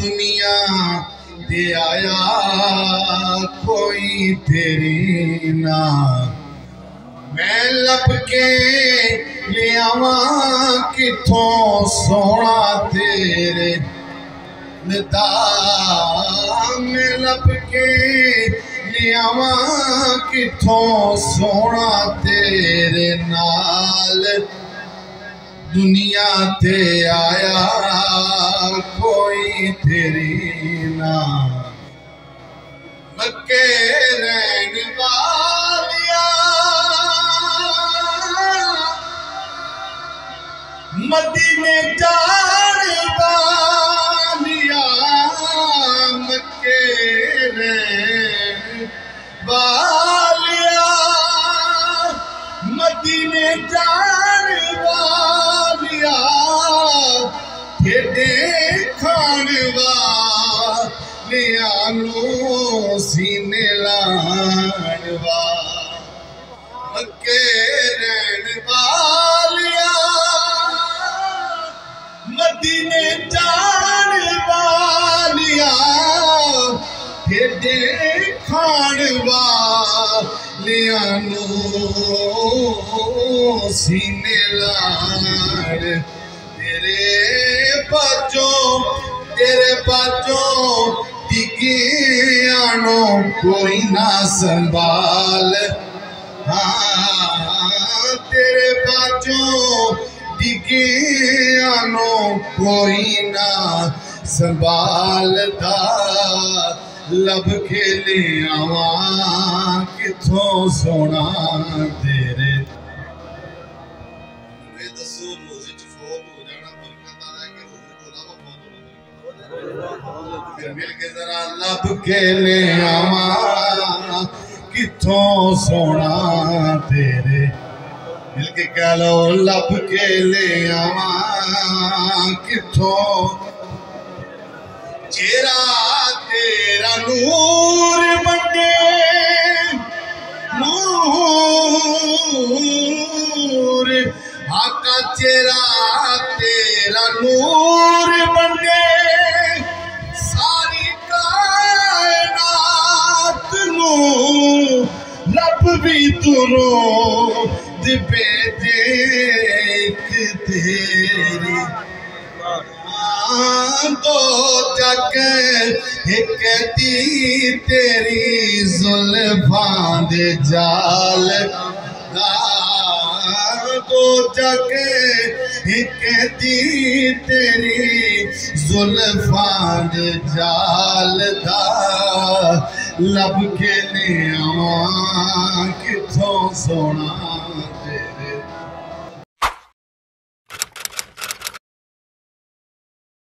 दुनिया दे आया कोई तेरी ना। मैं लब के लियावा किथों सोना तेरे निदा। मैं लब के लियावा किथों सोना तेरे नाल। दुनिया ते आया कोई तेरी ना। मक्के रहन वालिया मदीने जान वालिया। मक्के रहन वालिया मदीने जान वालिया। तेरे खान वालिया नू सीने लान वा। मक्के रहन वालिया मदीने जान वालिया। तेरे खान वालिया नू सीने लान। तेरे बाजों डिगियानो कोई ना संभाल। हाँ तेरे बाजों डिगियानो कोई ना संभालता। लब के ले आवा किथों सोना तेरे। मिल के जरा लब के ले आवा किथों सोना तेरे। मिल के कह लो लब के ले आवा किथों। चेहरा तेरा नूर बने नूर। आका चेहरा तेरा नूर बने। लब भी तुरो दिबे देख तेरी। दो जग एक दी तेरी जुल्फां दे जाल। दो जग एक दी तेरी जुल्फां दे जाल दा। लब के ले आवा किथों सोना